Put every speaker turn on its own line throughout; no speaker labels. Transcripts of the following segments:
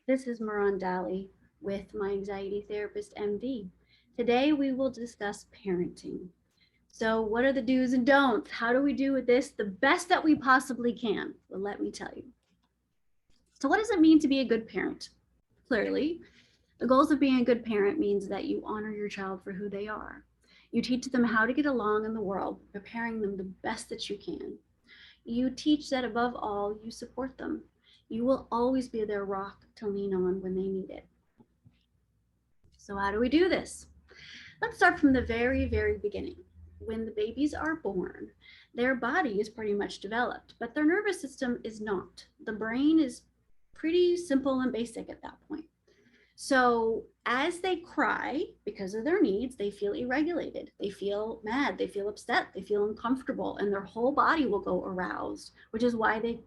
This is Maran Dali with My Anxiety Therapist MD. Today we will discuss parenting. So, what are the do's and don'ts? How do we do with this the best that we possibly can? Well, let me tell you. So, what does it mean to be a good parent? Clearly, the goals of being a good parent means that you honor your child for who they are. You teach them how to get along in the world, preparing them the best that you can. You teach that above all, you support them. You will always be their rock to lean on when they need it. So, how do we do this? Let's start from the very, very beginning. When the babies are born, their body is pretty much developed, but their nervous system is not. The brain is pretty simple and basic at that point. So, as they cry because of their needs, they feel irregulated, they feel mad, they feel upset, they feel uncomfortable, and their whole body will go aroused, which is why they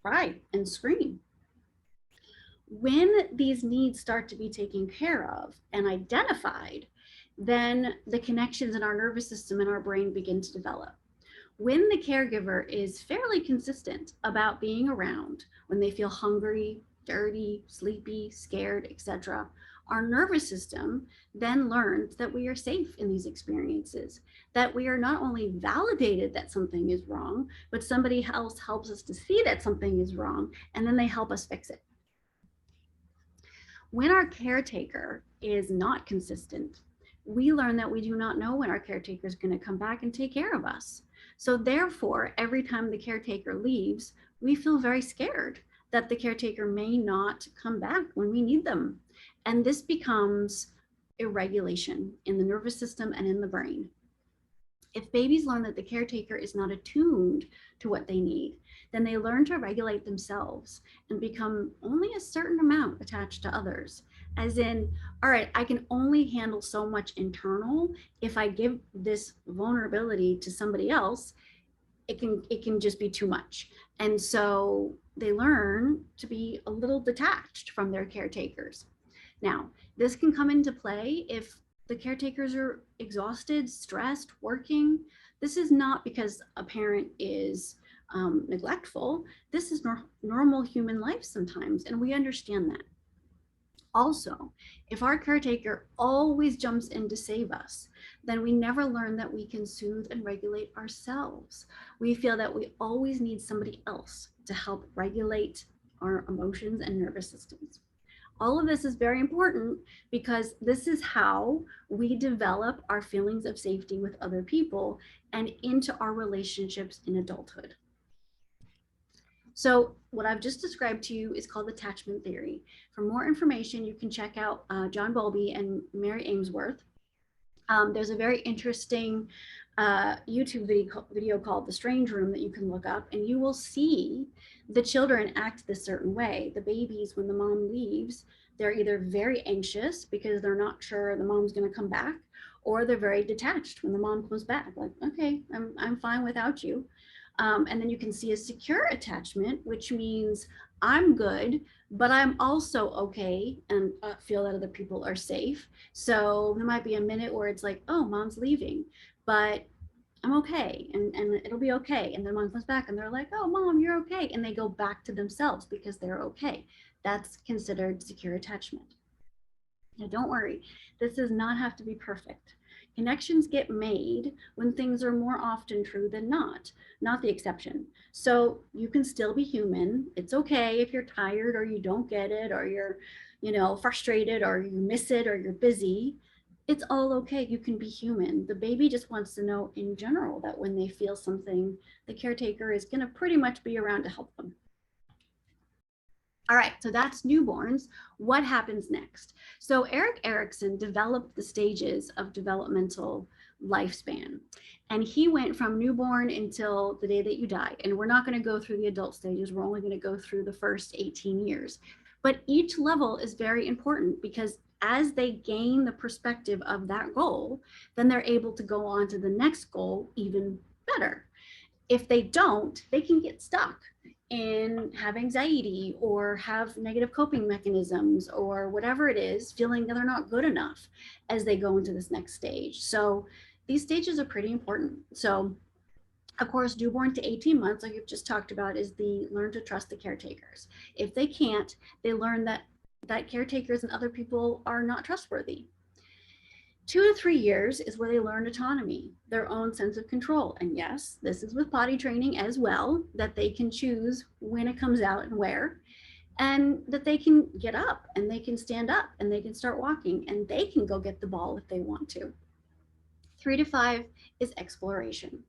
cry and scream. When these needs start to be taken care of and identified, then the connections in our nervous system and our brain begin to develop. When the caregiver is fairly consistent about being around, when they feel hungry, dirty, sleepy, scared, etc., our nervous system then learns that we are safe in these experiences, that we are not only validated that something is wrong, but somebody else helps us to see that something is wrong, and then they help us fix it. When our caretaker is not consistent, we learn that we do not know when our caretaker is going to come back and take care of us. So, therefore, every time the caretaker leaves, we feel very scared that the caretaker may not come back when we need them. And this becomes irregulation in the nervous system and in the brain. If babies learn that the caretaker is not attuned to what they need, then they learn to regulate themselves and become only a certain amount attached to others. As in, all right, I can only handle so much internal. If I give this vulnerability to somebody else, it can just be too much. And so they learn to be a little detached from their caretakers. Now, this can come into play if the caretakers are exhausted, stressed, working. This is not because a parent is neglectful. This is normal human life sometimes, and we understand that. Also, if our caretaker always jumps in to save us, then we never learn that we can soothe and regulate ourselves. We feel that we always need somebody else to help regulate our emotions and nervous systems. All of this is very important because this is how we develop our feelings of safety with other people and into our relationships in adulthood. So what I've just described to you is called attachment theory. For more information, you can check out John Bowlby and Mary Ainsworth. There's a very interesting YouTube video called The Strange Room that you can look up, and you will see the children act this certain way. The babies, when the mom leaves, they're either very anxious because they're not sure the mom's going to come back, or they're very detached when the mom comes back, like, okay, I'm fine without you. And then you can see a secure attachment, which means I'm good, but I'm also okay and feel that other people are safe. So there might be a minute where it's like, oh, mom's leaving, but I'm okay, and it'll be okay. And then mom comes back and they're like, oh, mom, you're okay. And they go back to themselves because they're okay. That's considered secure attachment. Now, don't worry, this does not have to be perfect. Connections get made when things are more often true than not the exception. So you can still be human. It's okay if you're tired or you don't get it or you're, frustrated or you miss it or you're busy. It's all okay. You can be human. The baby just wants to know in general that when they feel something, the caretaker is going to pretty much be around to help them. All right, so that's newborns. What happens next? So Erik Erikson developed the stages of developmental lifespan. And he went from newborn until the day that you die. And we're not going to go through the adult stages. We're only going to go through the first 18 years. But each level is very important because as they gain the perspective of that goal, then they're able to go on to the next goal even better. If they don't, they can get stuck and have anxiety or have negative coping mechanisms or whatever it is, feeling that they're not good enough as they go into this next stage. So these stages are pretty important. So of course, newborn to 18 months, like you've just talked about, is the learn to trust the caretakers. If they can't, they learn that that caretakers and other people are not trustworthy. 2 to 3 years is where they learn autonomy, their own sense of control. And yes, this is with potty training as well, that they can choose when it comes out and where, and that they can get up and they can stand up and they can start walking and they can go get the ball if they want to. 3 to 5 is exploration.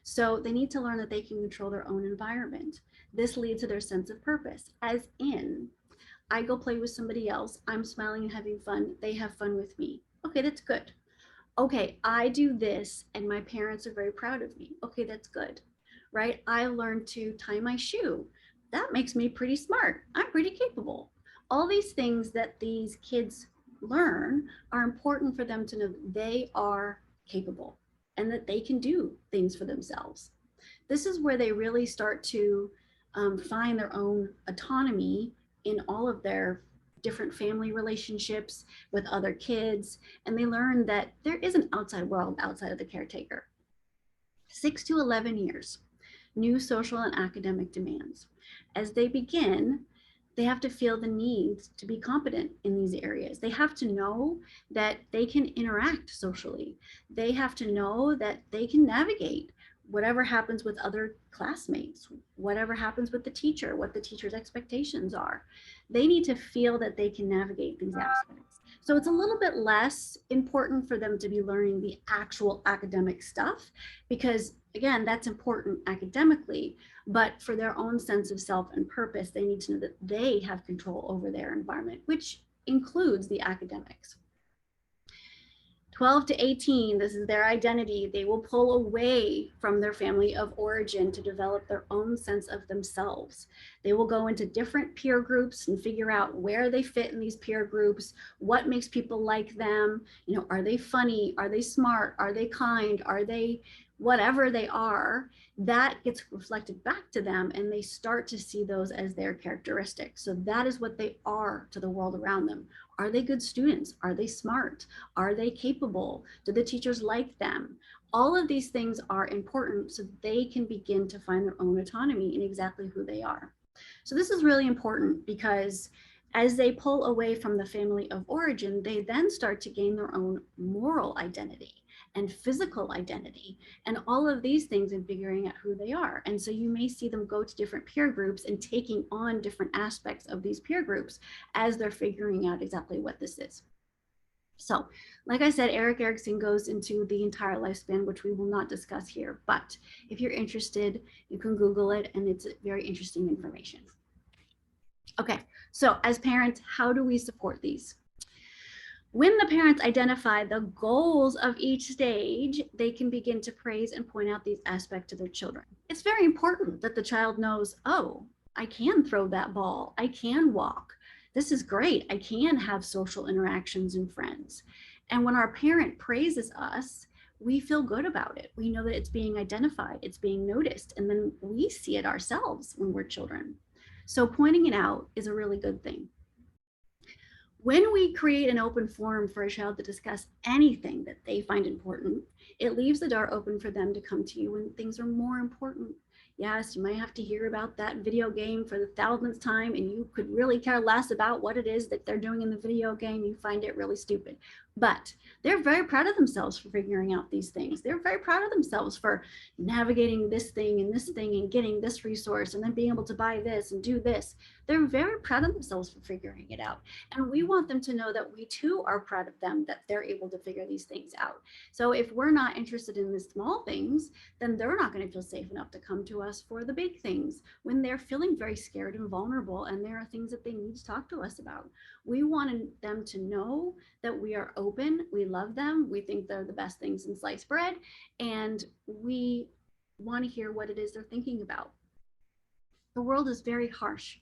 So they need to learn that they can control their own environment. This leads to their sense of purpose, as in, I go play with somebody else, I'm smiling and having fun, they have fun with me. Okay, that's good. Okay, I do this and my parents are very proud of me. Okay, that's good, right? I learned to tie my shoe. That makes me pretty smart. I'm pretty capable. All these things that these kids learn are important for them to know that they are capable and that they can do things for themselves. This is where they really start to find their own autonomy in all of their different family relationships with other kids, and they learn that there is an outside world outside of the caretaker. 6 to 11 years, new social and academic demands. As they begin, they have to feel the need to be competent in these areas. They have to know that they can interact socially. They have to know that they can navigate whatever happens with other classmates, whatever happens with the teacher, what the teacher's expectations are. They need to feel that they can navigate these aspects. So it's a little bit less important for them to be learning the actual academic stuff, because again, that's important academically, but for their own sense of self and purpose, they need to know that they have control over their environment, which includes the academics. 12 to 18, this is their identity. They will pull away from their family of origin to develop their own sense of themselves. They will go into different peer groups and figure out where they fit in these peer groups, what makes people like them. You know, are they funny? Are they smart? Are they kind? Are they whatever they are? That gets reflected back to them and they start to see those as their characteristics. So that is what they are to the world around them. Are they good students? Are they smart? Are they capable? Do the teachers like them? All of these things are important so they can begin to find their own autonomy in exactly who they are. So this is really important because as they pull away from the family of origin, they then start to gain their own moral identity and physical identity and all of these things in figuring out who they are. And so you may see them go to different peer groups and taking on different aspects of these peer groups as they're figuring out exactly what this is. So, like I said, Erik Erikson goes into the entire lifespan, which we will not discuss here. But if you're interested, you can Google it, and it's very interesting information. Okay, so as parents, how do we support these? When the parents identify the goals of each stage, they can begin to praise and point out these aspects to their children. It's very important that the child knows, oh, I can throw that ball, I can walk. This is great. I can have social interactions and friends. And when our parent praises us, we feel good about it. We know that it's being identified, it's being noticed, and then we see it ourselves when we're children. So pointing it out is a really good thing. When we create an open forum for a child to discuss anything that they find important, it leaves the door open for them to come to you when things are more important. Yes, you might have to hear about that video game for the 1000th time and you could really care less about what it is that they're doing in the video game. You find it really stupid. But they're very proud of themselves for figuring out these things. They're very proud of themselves for navigating this thing and getting this resource and then being able to buy this and do this. They're very proud of themselves for figuring it out. And we want them to know that we too are proud of them, that they're able to figure these things out. So if we're not interested in the small things, then they're not going to feel safe enough to come to us for the big things when they're feeling very scared and vulnerable and there are things that they need to talk to us about. We want them to know that we are open, we love them, we think they're the best things in sliced bread, and we want to hear what it is they're thinking about. The world is very harsh.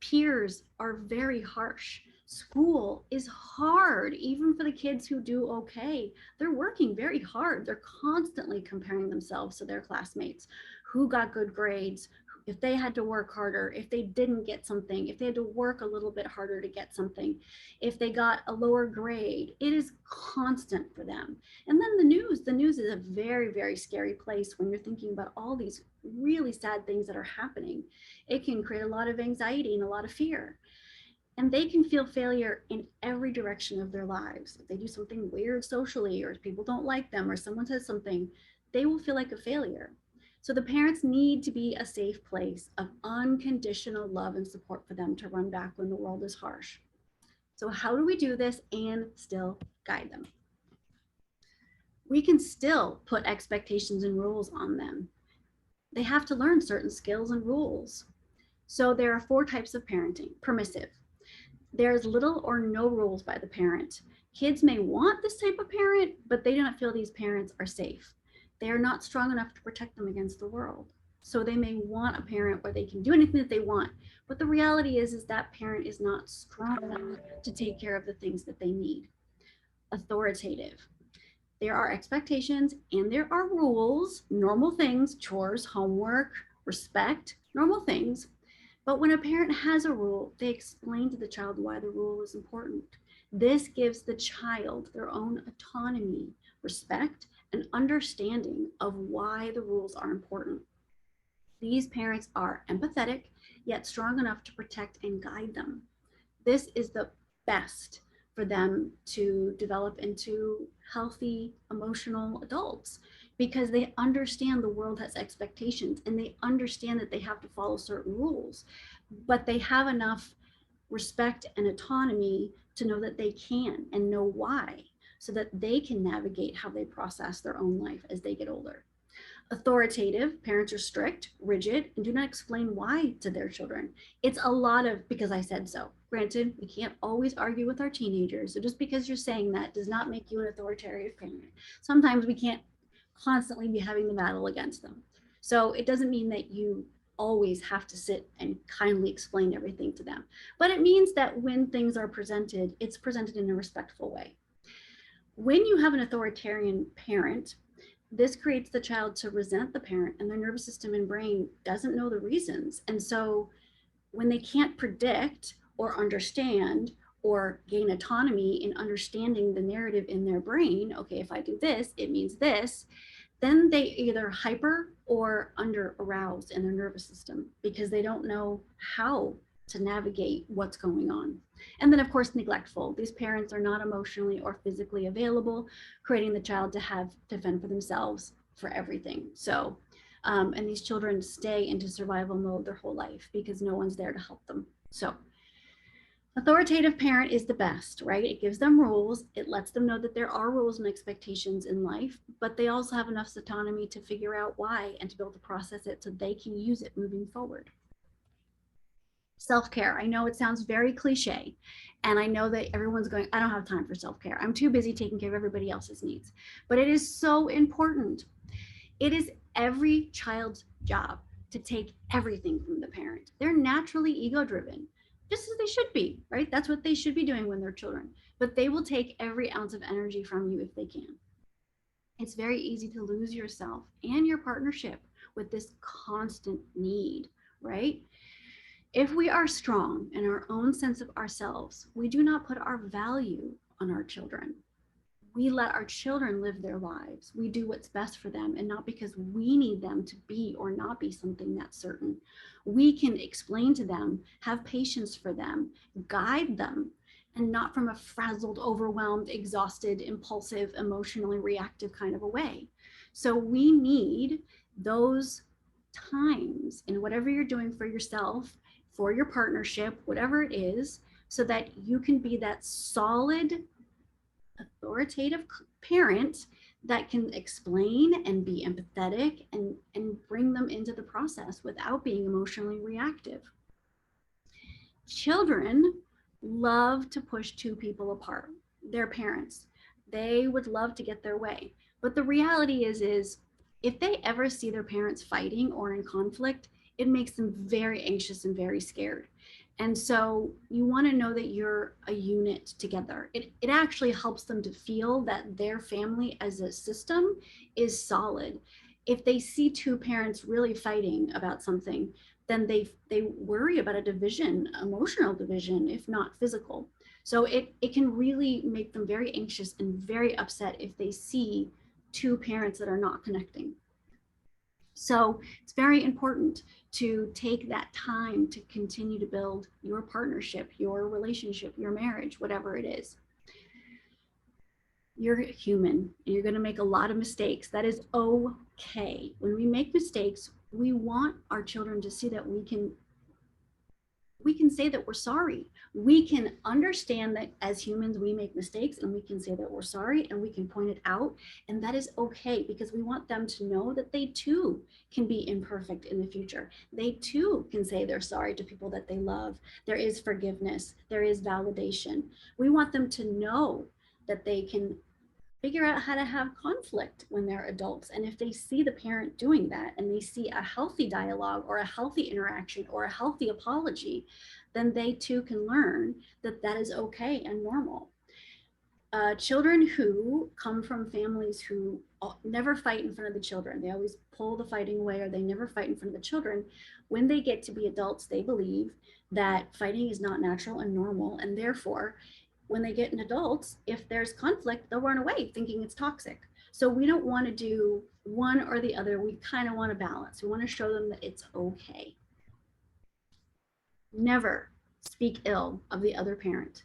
Peers are very harsh. School is hard, even for the kids who do okay. They're working very hard. They're constantly comparing themselves to their classmates who got good grades, if they had to work harder, if they didn't get something, if they had to work a little bit harder to get something, if they got a lower grade. It is constant for them. And then the news is a very, very scary place when you're thinking about all these really sad things that are happening. It can create a lot of anxiety and a lot of fear. And they can feel failure in every direction of their lives. If they do something weird socially, or if people don't like them, or someone says something, they will feel like a failure. So the parents need to be a safe place of unconditional love and support for them to run back when the world is harsh. So how do we do this and still guide them? We can still put expectations and rules on them. They have to learn certain skills and rules. So there are 4 types of parenting. Permissive. There's little or no rules by the parent. Kids may want this type of parent, but they do not feel these parents are safe. They are not strong enough to protect them against the world. So they may want a parent where they can do anything that they want. But the reality is that parent is not strong enough to take care of the things that they need. Authoritative. There are expectations and there are rules, normal things, chores, homework, respect, normal things. But when a parent has a rule, they explain to the child why the rule is important. This gives the child their own autonomy, respect, and understanding of why the rules are important. These parents are empathetic, yet strong enough to protect and guide them. This is the best for them to develop into healthy, emotional adults, because they understand the world has expectations and they understand that they have to follow certain rules, but they have enough respect and autonomy to know that they can and know why, so that they can navigate how they process their own life as they get older. Authoritative, parents are strict, rigid, and do not explain why to their children. It's a lot of because I said so. Granted, we can't always argue with our teenagers. So just because you're saying that does not make you an authoritarian parent. Sometimes we can't constantly be having the battle against them. So it doesn't mean that you always have to sit and kindly explain everything to them. But it means that when things are presented, it's presented in a respectful way. When you have an authoritarian parent, this creates the child to resent the parent, and their nervous system and brain doesn't know the reasons. And so when they can't predict or understand or gain autonomy in understanding the narrative in their brain, okay, if I do this, it means this, then they either hyper or under aroused in their nervous system because they don't know how to navigate what's going on. And then of course, neglectful. These parents are not emotionally or physically available, creating the child to have to fend for themselves for everything. So, and these children stay into survival mode their whole life because no one's there to help them. So authoritative parent is the best, right? It gives them rules. It lets them know that there are rules and expectations in life, but they also have enough autonomy to figure out why and to be able to process it so they can use it moving forward. Self-care. I know it sounds very cliche, and I know that everyone's going, I don't have time for self-care. I'm too busy taking care of everybody else's needs. But it is so important. It is every child's job to take everything from the parent. They're naturally ego-driven, just as they should be, right? That's what they should be doing when they're children. But they will take every ounce of energy from you if they can. It's very easy to lose yourself and your partnership with this constant need, right? If we are strong in our own sense of ourselves, we do not put our value on our children. We let our children live their lives. We do what's best for them, and not because we need them to be or not be something that's certain. We can explain to them, have patience for them, guide them, and not from a frazzled, overwhelmed, exhausted, impulsive, emotionally reactive kind of a way. So we need those times in whatever you're doing for yourself, for your partnership, whatever it is, so that you can be that solid, authoritative parent that can explain and be empathetic and bring them into the process without being emotionally reactive. Children love to push two people apart, their parents. They would love to get their way. But the reality is if they ever see their parents fighting or in conflict, it makes them very anxious and very scared. And so you want to know that you're a unit together. It actually helps them to feel that their family as a system is solid. If they see two parents really fighting about something, then they worry about a division, emotional division, if not physical. So it can really make them very anxious and very upset if they see two parents that are not connecting. So it's very important to take that time to continue to build your partnership, your relationship, your marriage, whatever it is. You're human and you're going to make a lot of mistakes. That is okay. When we make mistakes, we want our children to see that we can say that we're sorry. We can understand that as humans, we make mistakes and we can say that we're sorry and we can point it out. And that is okay because we want them to know that they too can be imperfect in the future. They too can say they're sorry to people that they love. There is forgiveness. There is validation. We want them to know that they can figure out how to have conflict when they're adults. And if they see the parent doing that and they see a healthy dialogue or a healthy interaction or a healthy apology, then they too can learn that that is okay and normal. Children who come from families who never fight in front of the children, they always pull the fighting away or they never fight in front of the children, when they get to be adults, they believe that fighting is not natural and normal, and therefore when they get in adults, if there's conflict, they'll run away thinking it's toxic. So we don't want to do one or the other. We kind of want to balance. We want to show them that it's okay. Never speak ill of the other parent.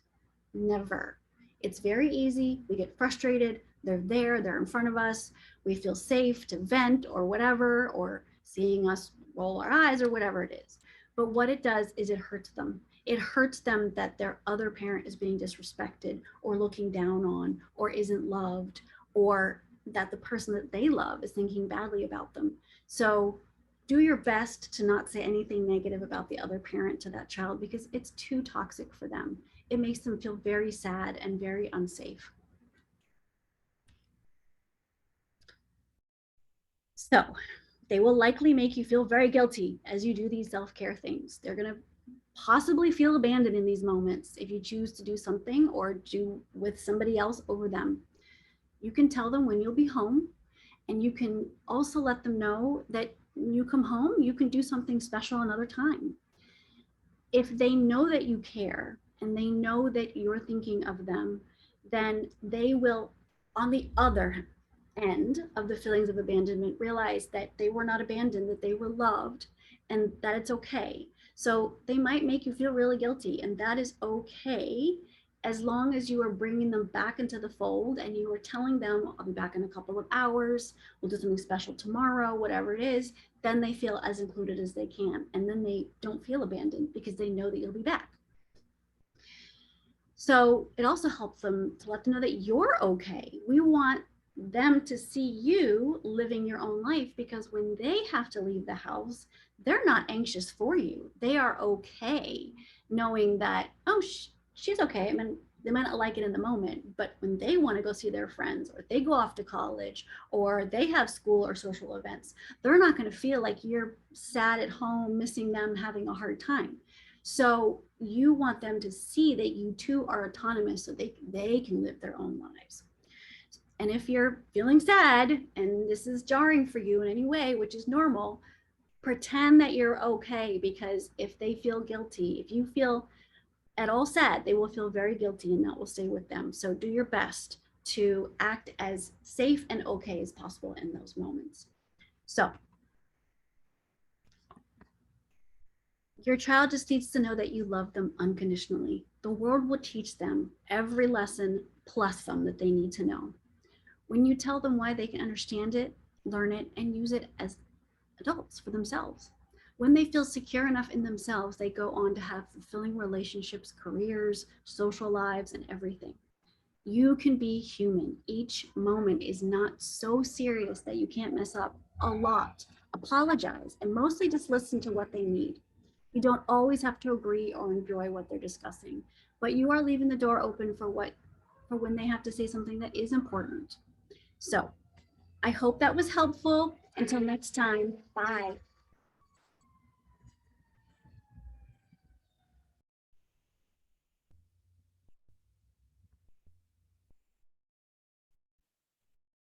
Never. It's very easy. We get frustrated. They're there, they're in front of us. We feel safe to vent or whatever, or seeing us roll our eyes or whatever it is. But what it does is it hurts them. It hurts them that their other parent is being disrespected or looking down on or isn't loved, or that the person that they love is thinking badly about them. So do your best to not say anything negative about the other parent to that child because it's too toxic for them. It makes them feel very sad and very unsafe. So they will likely make you feel very guilty as you do these self-care things. They're going to possibly feel abandoned in these moments if you choose to do something or do with somebody else over them. You can tell them when you'll be home, and you can also let them know that when you come home, you can do something special another time. If they know that you care and they know that you're thinking of them, then they will, on the other end of the feelings of abandonment, realize that they were not abandoned, that they were loved, and that it's okay. So they might make you feel really guilty, and that is okay as long as you are bringing them back into the fold and you are telling them, I'll be back in a couple of hours, we'll do something special tomorrow, whatever it is. Then they feel as included as they can. And then they don't feel abandoned because they know that you'll be back. So it also helps them to let them know that you're okay. We want them to see you living your own life, because when they have to leave the house, they're not anxious for you. They are okay knowing that, oh, she's okay. I mean, they might not like it in the moment, but when they want to go see their friends, or they go off to college, or they have school or social events, they're not going to feel like you're sad at home, missing them, having a hard time. So you want them to see that you too are autonomous, so they can live their own lives. And if you're feeling sad and this is jarring for you in any way, which is normal, pretend that you're okay, because if they feel guilty, if you feel at all sad, they will feel very guilty, and that will stay with them. So do your best to act as safe and okay as possible in those moments. So your child just needs to know that you love them unconditionally. The world will teach them every lesson plus some that they need to know. When you tell them why, they can understand it, learn it, and use it as adults for themselves. When they feel secure enough in themselves, they go on to have fulfilling relationships, careers, social lives, and everything. You can be human. Each moment is not so serious that you can't mess up a lot. Apologize, and mostly just listen to what they need. You don't always have to agree or enjoy what they're discussing, but you are leaving the door open for when they have to say something that is important. So I hope that was helpful. Until next time, bye.